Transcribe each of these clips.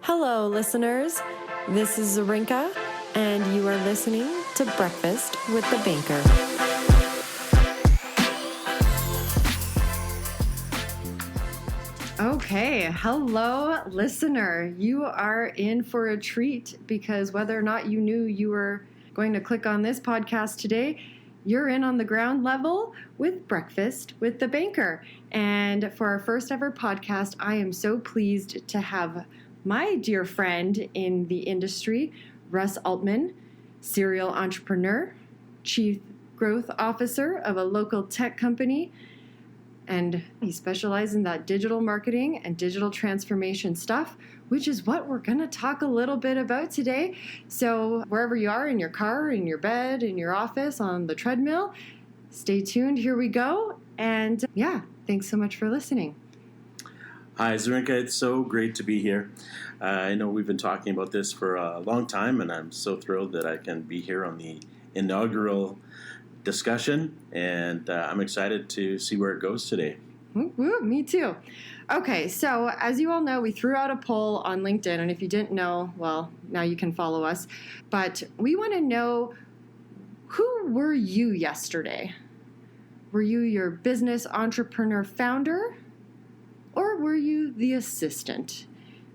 Hello, listeners. This is Zorinka, and you are listening to Breakfast with the Banker. Okay, hello, listener. You are in for a treat because whether or not you knew you were going to click on this podcast today, you're in on the ground level with Breakfast with the Banker. And for our first ever podcast, I am so pleased to have my dear friend in the industry, Russ Altman, serial entrepreneur, chief growth officer of a local tech company, and he specializes in that digital marketing and digital transformation stuff, which is what we're going to talk a little bit about today. So wherever you are, in your car, in your bed, in your office, on the treadmill, stay tuned. Here we go. And thanks so much for listening. Hi, Zorinka. It's so great to be here. I know we've been talking about this for a long time, and I'm so thrilled that I can be here on the inaugural discussion, and I'm excited to see where it goes today. Woo, me too. Okay, so as you all know, we threw out a poll on LinkedIn, and if you didn't know, well, now you can follow us. But we want to know, who were you yesterday? Were you your business entrepreneur founder? Or were you the assistant?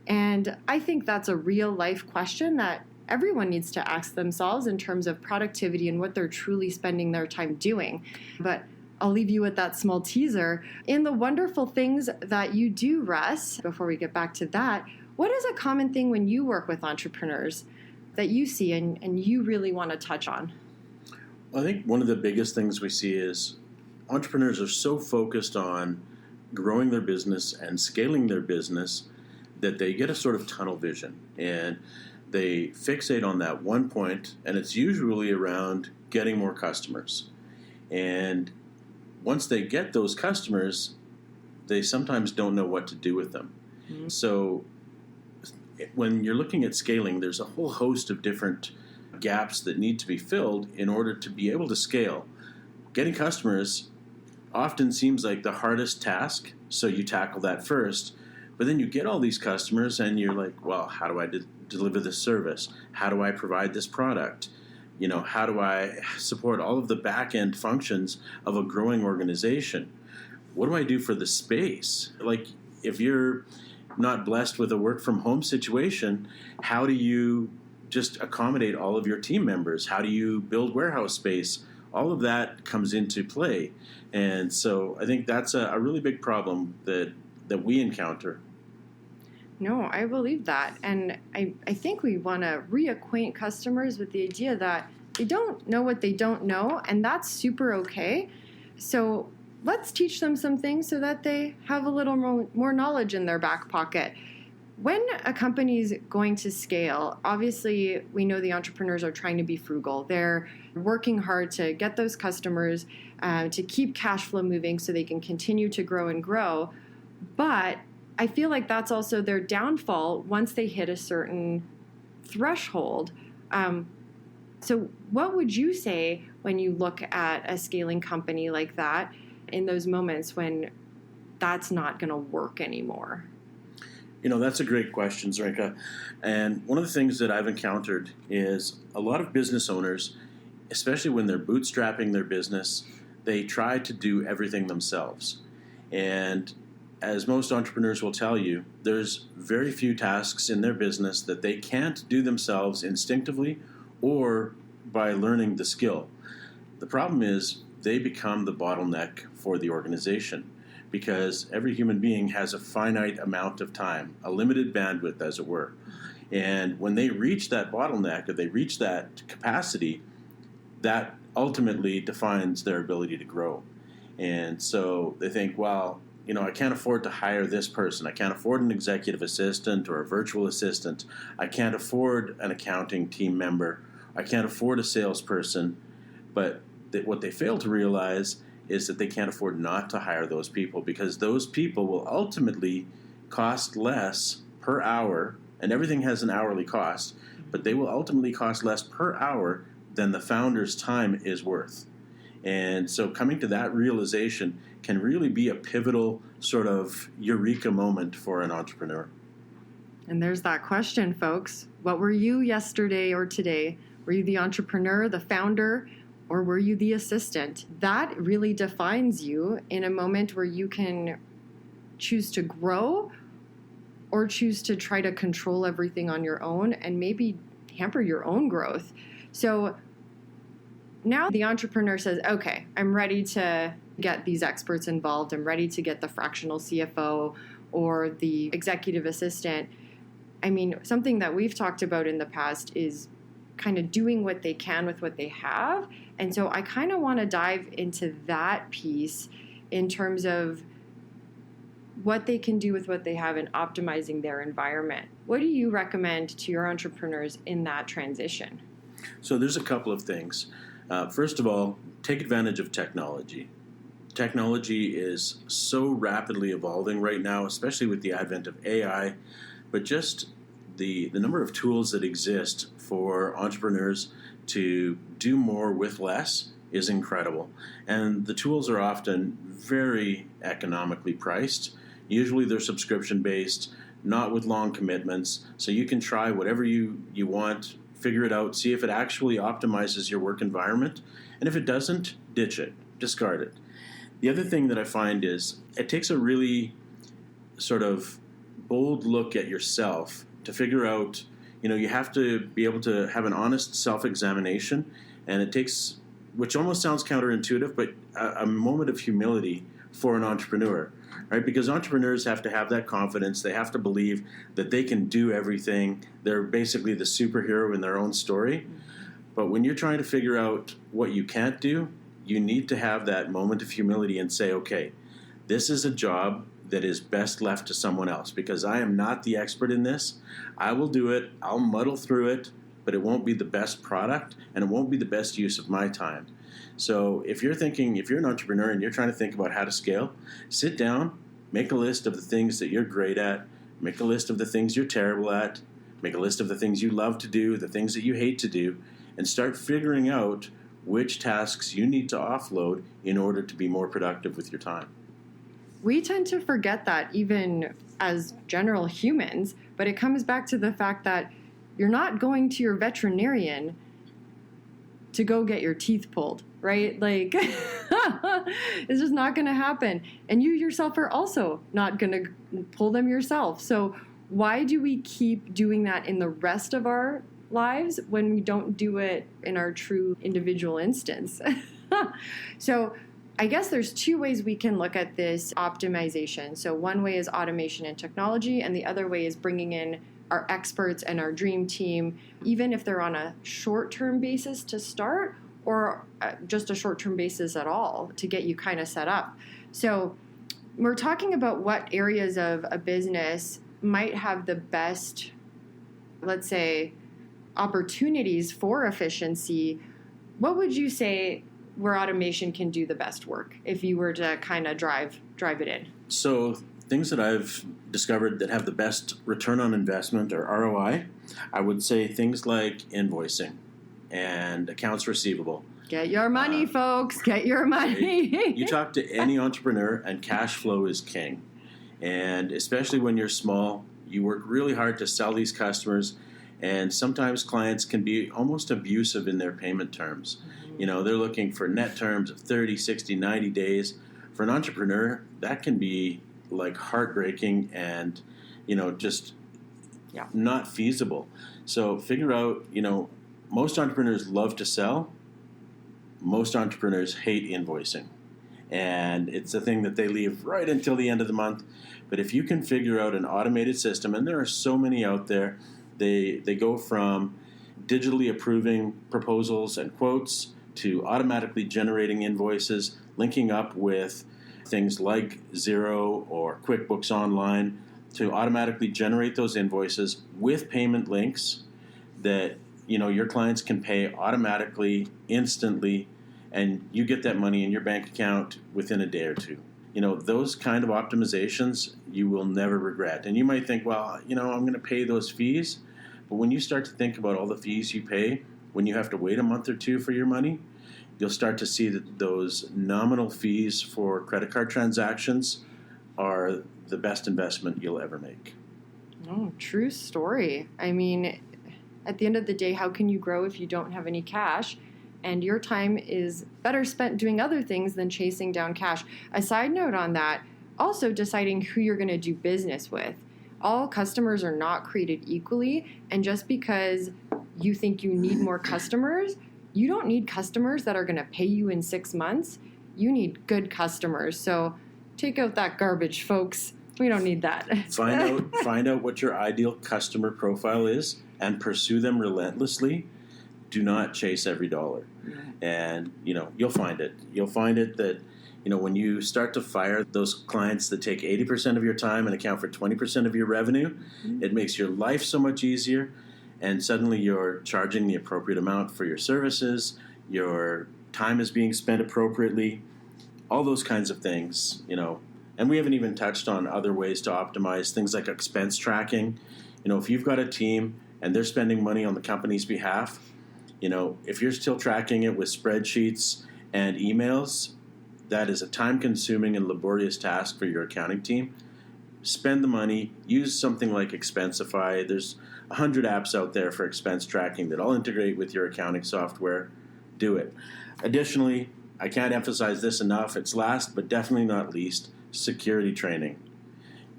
And I think that's a real life question that everyone needs to ask themselves in terms of productivity and what they're truly spending their time doing. But I'll leave you with that small teaser. In the wonderful things that you do, Russ, before we get back to that, what is a common thing when you work with entrepreneurs that you see and you really want to touch on? Well, I think one of the biggest things we see is entrepreneurs are so focused on growing their business and scaling their business that they get a sort of tunnel vision, and they fixate on that one point, and it's usually around getting more customers. And once they get those customers, they sometimes don't know what to do with them. Mm-hmm. So when you're looking at scaling, there's a whole host of different gaps that need to be filled in order to be able to scale. Getting customers often seems like the hardest task, so you tackle that first. But then you get all these customers and you're like, well, how do I deliver this service? How do I provide this product? How do I support all of the back-end functions of a growing organization? What do I do for the space? Like, if you're not blessed with a work-from-home situation, how do you just accommodate all of your team members? How do you build warehouse space? All of that comes into play. And so I think that's a really big problem that we encounter. No, I believe that. And I think we want to reacquaint customers with the idea that they don't know what they don't know, and that's super okay. So let's teach them some things so that they have a little more knowledge in their back pocket. When a company is going to scale, obviously we know the entrepreneurs are trying to be frugal. They're working hard to get those customers, to keep cash flow moving so they can continue to grow and grow. But I feel like that's also their downfall once they hit a certain threshold. So what would you say when you look at a scaling company like that in those moments when that's not going to work anymore? That's a great question, Zorinka. And one of the things that I've encountered is a lot of business owners, especially when they're bootstrapping their business, they try to do everything themselves. And as most entrepreneurs will tell you, there's very few tasks in their business that they can't do themselves instinctively or by learning the skill. The problem is they become the bottleneck for the organization, because every human being has a finite amount of time, a limited bandwidth, as it were. And when they reach that bottleneck, or they reach that capacity, that ultimately defines their ability to grow. And so they think, well, I can't afford to hire this person. I can't afford an executive assistant or a virtual assistant. I can't afford an accounting team member. I can't afford a salesperson. But what they fail to realize is that they can't afford not to hire those people, because those people will ultimately cost less per hour, and everything has an hourly cost, but they will ultimately cost less per hour than the founder's time is worth. And so coming to that realization can really be a pivotal sort of eureka moment for an entrepreneur. And there's that question, folks. What were you yesterday or today? Were you the entrepreneur, the founder, or were you the assistant? That really defines you in a moment where you can choose to grow or choose to try to control everything on your own and maybe hamper your own growth. So now the entrepreneur says, okay, I'm ready to get these experts involved. I'm ready to get the fractional CFO or the executive assistant. I mean, something that we've talked about in the past is kind of doing what they can with what they have. And so I kind of want to dive into that piece in terms of what they can do with what they have and optimizing their environment. What do you recommend to your entrepreneurs in that transition? So there's a couple of things. First of all, take advantage of technology. Technology is so rapidly evolving right now, especially with the advent of AI, but just the number of tools that exist for entrepreneurs to do more with less is incredible. And the tools are often very economically priced. Usually they're subscription-based, not with long commitments, so you can try whatever you want, figure it out, see if it actually optimizes your work environment, and if it doesn't, ditch it, discard it. The other thing that I find is it takes a really sort of bold look at yourself to figure out, you have to be able to have an honest self-examination, and it takes, which almost sounds counterintuitive, but a moment of humility for an entrepreneur, right? Because entrepreneurs have to have that confidence. They have to believe that they can do everything. They're basically the superhero in their own story. But when you're trying to figure out what you can't do, you need to have that moment of humility and say, okay, this is a job that is best left to someone else because I am not the expert in this. I will do it. I'll muddle through it, but it won't be the best product and it won't be the best use of my time. So if you're an entrepreneur and you're trying to think about how to scale, sit down, make a list of the things that you're great at, make a list of the things you're terrible at, make a list of the things you love to do, the things that you hate to do, and start figuring out which tasks you need to offload in order to be more productive with your time. We tend to forget that even as general humans, but it comes back to the fact that you're not going to your veterinarian to go get your teeth pulled, right? Like, it's just not going to happen. And you yourself are also not going to pull them yourself. So why do we keep doing that in the rest of our lives when we don't do it in our true individual instance? So I guess there's two ways we can look at this optimization. So one way is automation and technology, and the other way is bringing in our experts and our dream team, even if they're on a short-term basis to start or just a short-term basis at all to get you kind of set up. So we're talking about what areas of a business might have the best, let's say, opportunities for efficiency. What would you say where automation can do the best work if you were to kind of drive it in? So things that I've discovered that have the best return on investment or ROI, I would say things like invoicing and accounts receivable. Get your money, folks. Get your money. You talk to any entrepreneur and cash flow is king. And especially when you're small, you work really hard to sell these customers, and sometimes clients can be almost abusive in their payment terms. They're looking for net terms of 30, 60, 90 days. For an entrepreneur, that can be like heartbreaking and, just not feasible. So figure out, most entrepreneurs love to sell. Most entrepreneurs hate invoicing. And it's a thing that they leave right until the end of the month. But if you can figure out an automated system, and there are so many out there, they go from digitally approving proposals and quotes to automatically generating invoices, linking up with things like Xero or QuickBooks Online to automatically generate those invoices with payment links that your clients can pay automatically, instantly, and you get that money in your bank account within a day or two. Those kind of optimizations you will never regret. And you might think, well, I'm going to pay those fees. But when you start to think about all the fees you pay when you have to wait a month or two for your money, you'll start to see that those nominal fees for credit card transactions are the best investment you'll ever make. Oh, true story. I mean, at the end of the day, how can you grow if you don't have any cash? And your time is better spent doing other things than chasing down cash. A side note on that, also deciding who you're going to do business with. All customers are not created equally, and just because you think you need more customers, you don't need customers that are going to pay you in 6 months. You need good customers. So take out that garbage, folks. We don't need that. Find out what your ideal customer profile is and pursue them relentlessly. Do not chase every dollar. And, you'll find it. You'll find it that, when you start to fire those clients that take 80% of your time and account for 20% of your revenue, it makes your life so much easier. And suddenly you're charging the appropriate amount for your services. Your time is being spent appropriately. All those kinds of things, And we haven't even touched on other ways to optimize things like expense tracking. If you've got a team and they're spending money on the company's behalf, if you're still tracking it with spreadsheets and emails, that is a time-consuming and laborious task for your accounting team. Spend the money. Use something like Expensify. There's 100 apps out there for expense tracking that all integrate with your accounting software. Do it. Additionally, I can't emphasize this enough. It's last but definitely not least, security training.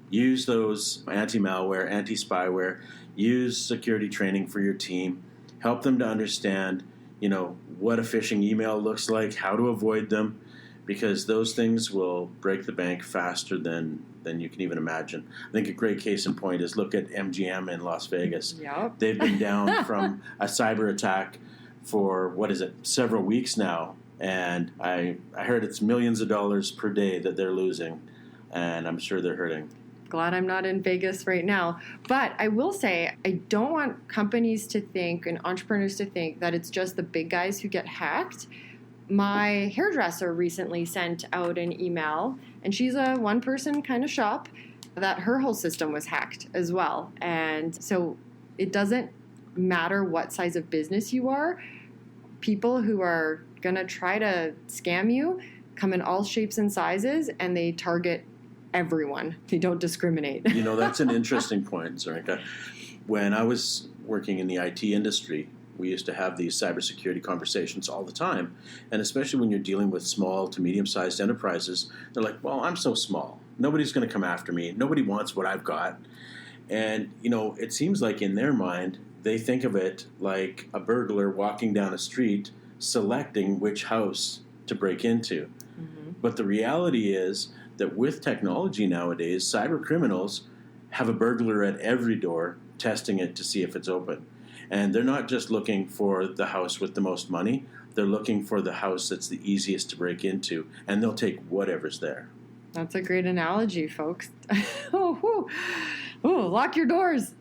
Use those anti-malware, anti-spyware. Use security training for your team. Help them to understand, what a phishing email looks like, how to avoid them, because those things will break the bank faster than you can even imagine. I think a great case in point is look at MGM in Las Vegas. Yep. They've been down from a cyber attack for, several weeks now. And I heard it's millions of dollars per day that they're losing, and I'm sure they're hurting. Glad I'm not in Vegas right now. But I will say, I don't want companies to think and entrepreneurs to think that it's just the big guys who get hacked. My hairdresser recently sent out an email, and she's a one-person kind of shop, that her whole system was hacked as well. And so it doesn't matter what size of business you are. People who are going to try to scam you come in all shapes and sizes, and they target everyone. They don't discriminate. That's an interesting point, Zorinka. When I was working in the IT industry, we used to have these cybersecurity conversations all the time. And especially when you're dealing with small to medium-sized enterprises, they're like, well, I'm so small. Nobody's going to come after me. Nobody wants what I've got. And, it seems like in their mind, they think of it like a burglar walking down a street selecting which house to break into. Mm-hmm. But the reality is that with technology nowadays, cyber criminals have a burglar at every door testing it to see if it's open. And they're not just looking for the house with the most money. They're looking for the house that's the easiest to break into, and they'll take whatever's there. That's a great analogy, folks. Ooh, lock your doors.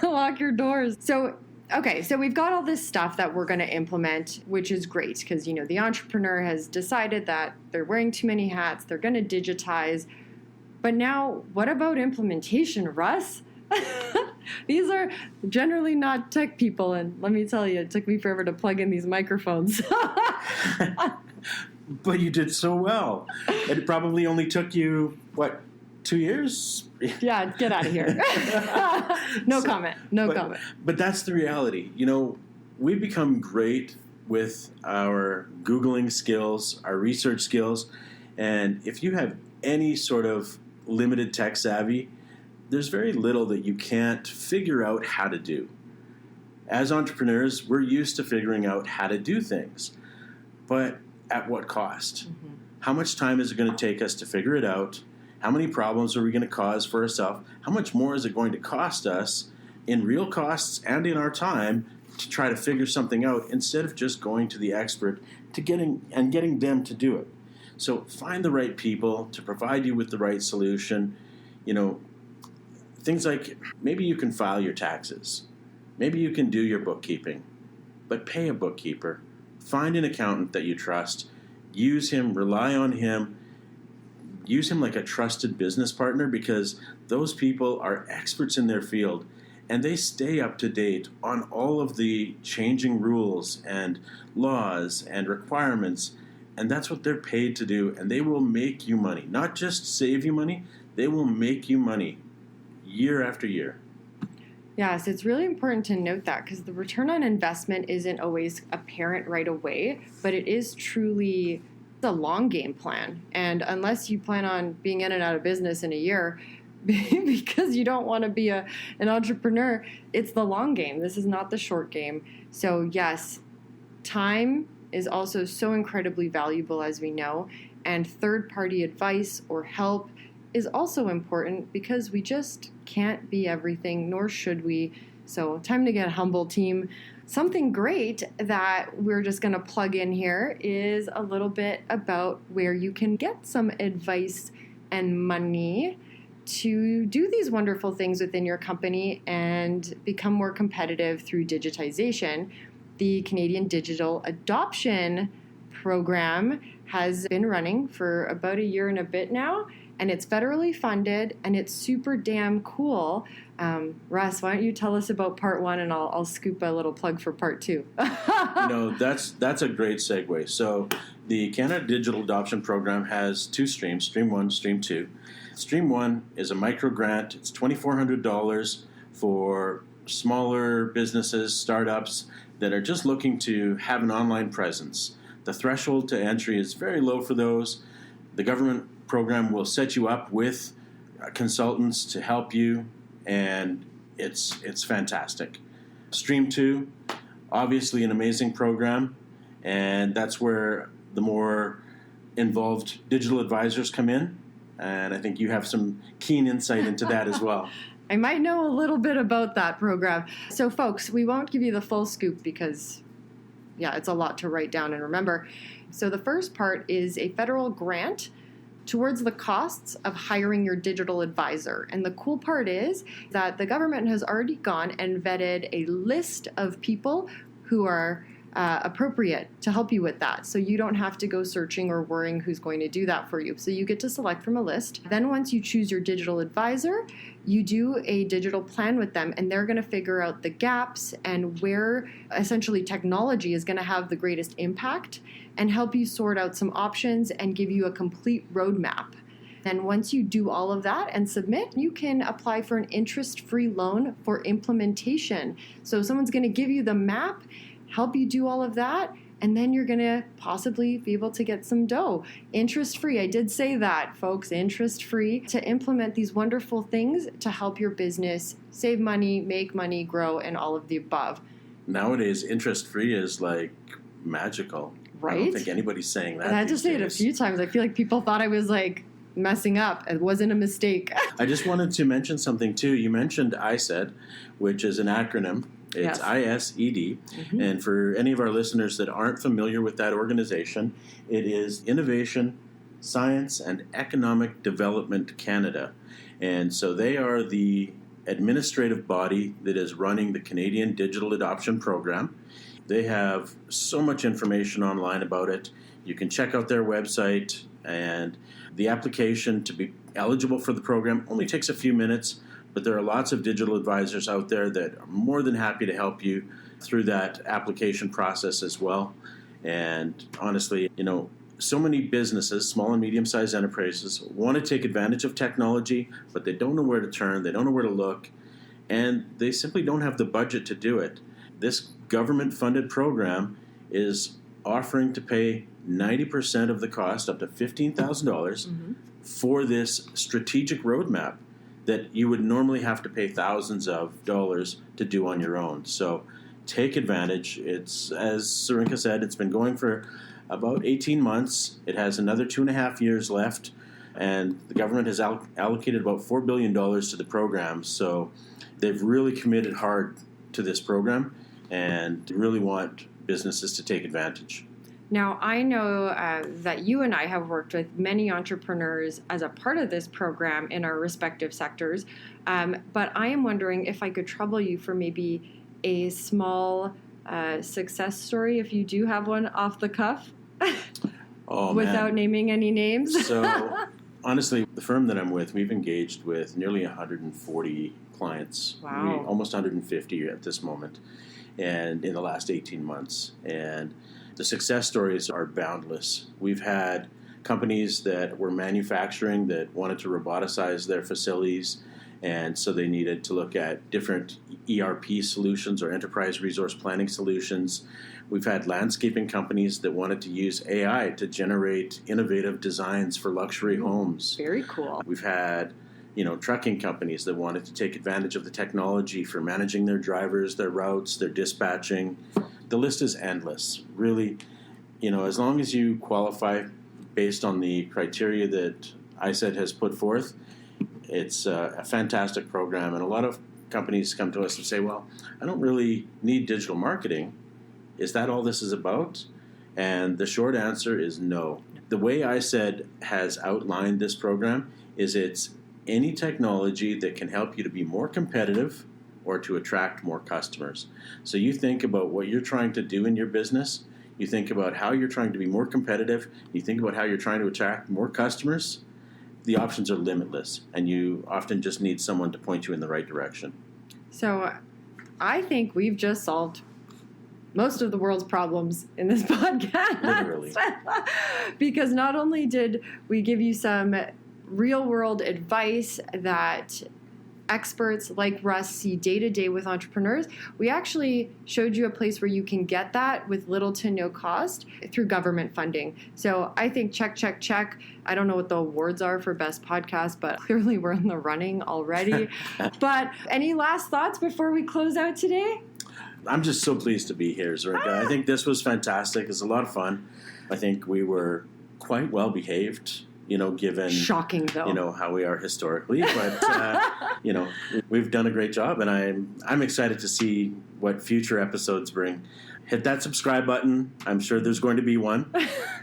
Lock your doors. So we've got all this stuff that we're going to implement, which is great because, the entrepreneur has decided that they're wearing too many hats, they're going to digitize. But now, what about implementation, Russ? These are generally not tech people, and let me tell you, it took me forever to plug in these microphones. But you did so well. It probably only took you, 2 years? Yeah, get out of here. No comment. But that's the reality. We've become great with our Googling skills, our research skills, and if you have any sort of limited tech savvy, there's very little that you can't figure out how to do. As entrepreneurs, we're used to figuring out how to do things, but at what cost? Mm-hmm. How much time is it going to take us to figure it out? How many problems are we going to cause for ourselves? How much more is it going to cost us in real costs and in our time to try to figure something out instead of just going to the expert to getting them to do it? So find the right people to provide you with the right solution. Things like maybe you can file your taxes. Maybe you can do your bookkeeping, but pay a bookkeeper. Find an accountant that you trust. Use him, rely on him. Use him like a trusted business partner because those people are experts in their field and they stay up to date on all of the changing rules and laws and requirements, and that's what they're paid to do, and they will make you money. Not just save you money, they will make you money year after year. Yes, it's really important to note that because the return on investment isn't always apparent right away, but it is truly a long game plan. And unless you plan on being in and out of business in a year, because you don't want to be an entrepreneur, it's the long game. This is not the short game. So yes, time is also so incredibly valuable, as we know, and third-party advice or help is also important because we just can't be everything, nor should we. So time to get humble, team. Something great that we're just going to plug in here is a little bit about where you can get some advice and money to do these wonderful things within your company and become more competitive through digitization. The Canadian Digital Adoption Program has been running for about a year and a bit now, and it's federally funded, and it's super damn cool. Russ, why don't you tell us about part one, and I'll scoop a little plug for part two. That's a great segue. So the Canada Digital Adoption Program has two streams, Stream 1, Stream 2. Stream 1 is a micro grant. It's $2,400 for smaller businesses, startups that are just looking to have an online presence. The threshold to entry is very low for those. The government program will set you up with consultants to help you, and it's fantastic. Stream 2, obviously an amazing program, and that's where the more involved digital advisors come in, and I think you have some keen insight into that as well. I might know a little bit about that program. So folks, we won't give you the full scoop because it's a lot to write down and remember. So the first part is a federal grant towards the costs of hiring your digital advisor. And the cool part is that the government has already gone and vetted a list of people who are appropriate to help you with that. So you don't have to go searching or worrying who's going to do that for you. So you get to select from a list. Then once you choose your digital advisor, you do a digital plan with them, and they're going to figure out the gaps and where essentially technology is going to have the greatest impact and help you sort out some options and give you a complete roadmap. Then once you do all of that and submit, you can apply for an interest-free loan for implementation. So someone's going to give you the map, help you do all of that, and then you're going to possibly be able to get some dough. Interest-free, I did say that, folks, interest-free to implement these wonderful things to help your business save money, make money, grow, and all of the above. Nowadays, interest-free is like magical. Right? I don't think anybody's saying that. And I had to say it a few times. I feel like people thought I was like messing up. It wasn't a mistake. I just wanted to mention something too. You mentioned ISED, which is an acronym. It's ISED. Mm-hmm. And for any of our listeners that aren't familiar with that organization, it is Innovation, Science, and Economic Development Canada. And so they are the administrative body that is running the Canadian Digital Adoption Program. They have so much information online about it. You can check out their website, and the application to be eligible for the program only takes a few minutes. But there are lots of digital advisors out there that are more than happy to help you through that application process as well. And honestly, so many businesses, small and medium-sized enterprises, want to take advantage of technology, but they don't know where to turn, they don't know where to look, and they simply don't have the budget to do it. This government-funded program is offering to pay 90% of the cost, up to $15,000, for this strategic roadmap that you would normally have to pay thousands of dollars to do on your own. So take advantage. It's, as Sarinka said, it's been going for about 18 months. It has another 2.5 years left, and the government has allocated about $4 billion to the program. So they've really committed hard to this program and really want businesses to take advantage. Now, I know that you and I have worked with many entrepreneurs as a part of this program in our respective sectors, but I am wondering if I could trouble you for maybe a small success story, if you do have one off the cuff, without naming any names. So, honestly, the firm that I'm with, we've engaged with nearly 140 clients. Wow. Almost 150 at this moment, and in the last 18 months. And the success stories are boundless. We've had companies that were manufacturing that wanted to roboticize their facilities And so they needed to look at different ERP solutions or enterprise resource planning solutions. We've had landscaping companies that wanted to use AI to generate innovative designs for luxury homes. Very cool. We've had, trucking companies that wanted to take advantage of the technology for managing their drivers, their routes, their dispatching. The list is endless. Really, as long as you qualify based on the criteria that ISED has put forth, it's a fantastic program. And a lot of companies come to us and say, well, I don't really need digital marketing. Is that all this is about? And the short answer is no. The way ISED has outlined this program is it's any technology that can help you to be more competitive or to attract more customers. So you think about what you're trying to do in your business, you think about how you're trying to be more competitive, you think about how you're trying to attract more customers, the options are limitless, and you often just need someone to point you in the right direction. So I think we've just solved most of the world's problems in this podcast. Literally. Because not only did we give you some real-world advice that experts like Russ see day-to-day with entrepreneurs, we actually showed you a place where you can get that with little to no cost through government funding. So I think check. I don't know what the awards are for best podcast, but clearly we're in the running already. But any last thoughts before we close out today? I'm just so pleased to be here, Zurika. I think this was fantastic. It's a lot of fun. I think we were quite well behaved, given shocking though, how we are historically. But we've done a great job, and I'm excited to see what future episodes bring. Hit that subscribe button. I'm sure there's going to be one,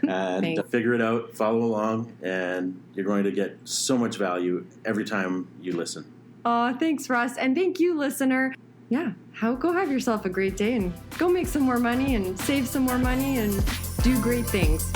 and figure it out. Follow along, and you're going to get so much value every time you listen. Thanks, Russ, and thank you, listener. Yeah, go have yourself a great day and go make some more money and save some more money and do great things.